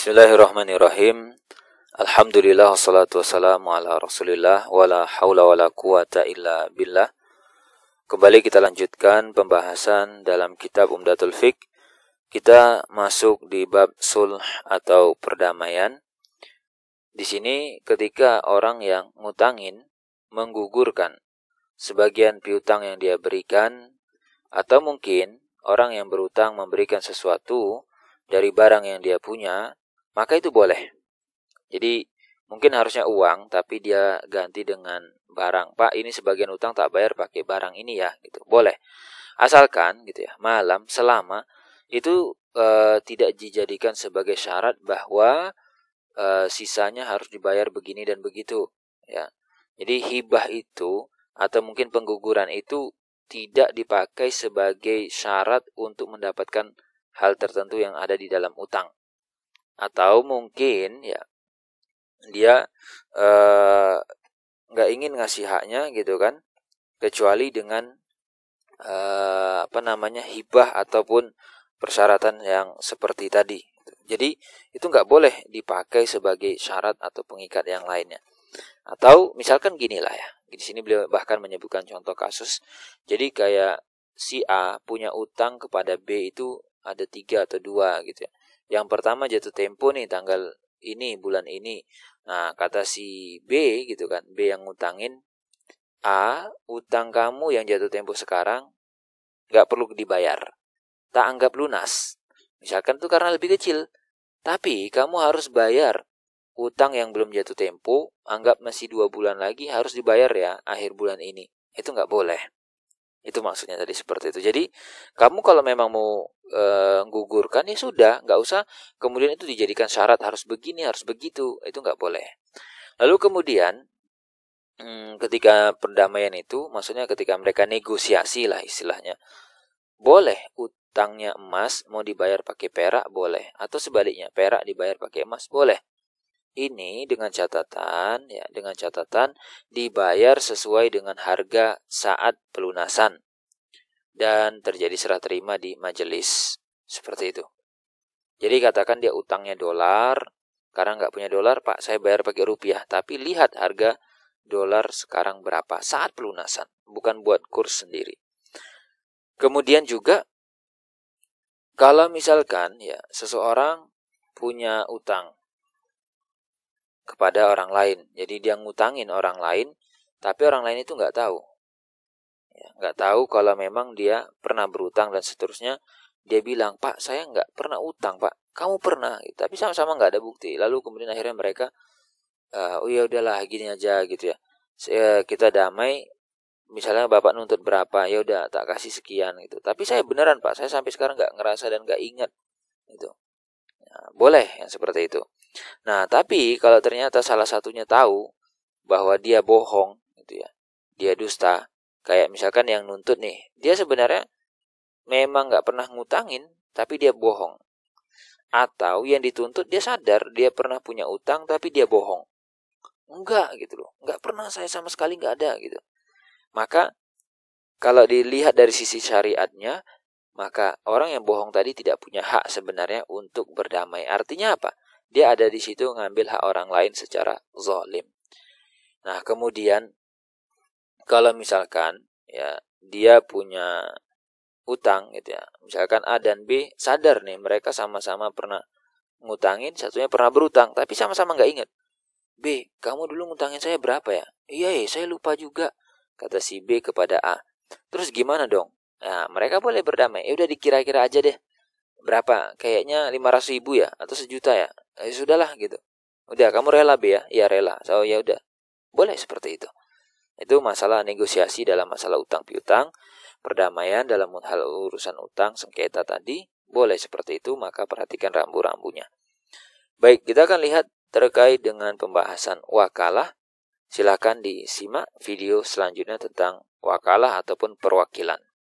Bismillahirrahmanirrahim. Alhamdulillah wassalatu wassalamu ala Rasulillah wala haula wala quwata illa billah. Kembali kita lanjutkan pembahasan dalam kitab Umdatul Fiqh. Kita masuk di bab sulh atau perdamaian. Di sini ketika orang yang ngutangin menggugurkan sebagian piutang yang dia berikan, atau mungkin orang yang berutang memberikan sesuatu dari barang yang dia punya, maka itu boleh. Jadi mungkin harusnya uang, tapi dia ganti dengan barang. Pak, ini sebagian utang tak bayar pakai barang ini ya, gitu. Boleh. Asalkan gitu ya, selama itu tidak dijadikan sebagai syarat bahwa sisanya harus dibayar begini dan begitu, ya. Jadi hibah itu atau mungkin pengguguran itu tidak dipakai sebagai syarat untuk mendapatkan hal tertentu yang ada di dalam utang. Atau mungkin ya dia nggak ingin ngasih haknya gitu kan, kecuali dengan hibah ataupun persyaratan yang seperti tadi. Jadi itu nggak boleh dipakai sebagai syarat atau pengikat yang lainnya. Atau misalkan ginilah ya, di sini beliau bahkan menyebutkan contoh kasus. Jadi kayak si A punya utang kepada B itu ada 3 atau 2 gitu ya. Yang pertama jatuh tempo nih tanggal ini, bulan ini. Nah, kata si B gitu kan, B yang ngutangin, A, utang kamu yang jatuh tempo sekarang gak perlu dibayar, tak anggap lunas. Misalkan tuh karena lebih kecil, tapi kamu harus bayar utang yang belum jatuh tempo, anggap masih 2 bulan lagi harus dibayar ya akhir bulan ini. Itu gak boleh. Itu maksudnya tadi seperti itu. Jadi kamu kalau memang mau gugurkan ya sudah, nggak usah kemudian itu dijadikan syarat harus begini, harus begitu. Itu nggak boleh. Lalu kemudian ketika perdamaian itu, maksudnya ketika mereka negosiasi lah istilahnya, boleh utangnya emas mau dibayar pakai perak boleh, atau sebaliknya perak dibayar pakai emas boleh. Ini dengan catatan dibayar sesuai dengan harga saat pelunasan dan terjadi serah terima di majelis. Seperti itu. Jadi katakan dia utangnya dolar, karena nggak punya dolar, Pak, saya bayar pakai rupiah. Tapi lihat harga dolar sekarang berapa saat pelunasan, bukan buat kurs sendiri. Kemudian juga kalau misalkan ya seseorang punya utang kepada orang lain, jadi dia ngutangin orang lain, tapi orang lain itu nggak tahu. Ya, nggak tahu kalau memang dia pernah berutang dan seterusnya. Dia bilang, Pak, saya nggak pernah utang, Pak. Kamu pernah, gitu. Tapi sama-sama nggak ada bukti. Lalu kemudian akhirnya mereka, oh ya udahlah, gini aja gitu ya. Kita damai. Misalnya Bapak nuntut berapa, ya udah tak kasih sekian gitu. Tapi saya beneran, Pak, saya sampai sekarang nggak ngerasa dan nggak ingat, gitu. Nah, boleh yang seperti itu. Nah, tapi kalau ternyata salah satunya tahu bahwa dia bohong, gitu ya, dia dusta, kayak misalkan yang nuntut nih, dia sebenarnya memang nggak pernah ngutangin, tapi dia bohong. Atau yang dituntut dia sadar dia pernah punya utang, tapi dia bohong. Enggak gitu loh, nggak pernah, saya sama sekali nggak ada gitu. Maka kalau dilihat dari sisi syariatnya, maka orang yang bohong tadi tidak punya hak sebenarnya untuk berdamai. Artinya apa? Dia ada di situ ngambil hak orang lain secara zalim. Nah, kemudian kalau misalkan ya dia punya utang gitu ya. Misalkan A dan B sadar nih mereka sama-sama pernah ngutangin, satunya pernah berutang, tapi sama-sama nggak ingat. B, kamu dulu ngutangin saya berapa ya? Iya, saya lupa juga, kata si B kepada A. Terus gimana dong? Nah, mereka boleh berdamai. Ya udah dikira-kira aja deh. Berapa? Kayaknya 500.000 ya atau 1 juta ya. Sudahlah gitu. Udah, kamu rela B ya? Iya rela. So ya udah. Boleh seperti itu. Itu masalah negosiasi dalam masalah utang piutang, perdamaian dalam hal urusan utang sengketa tadi, boleh seperti itu, maka perhatikan rambu-rambunya. Baik, kita akan lihat terkait dengan pembahasan wakalah. Silakan disimak video selanjutnya tentang wakalah ataupun perwakilan.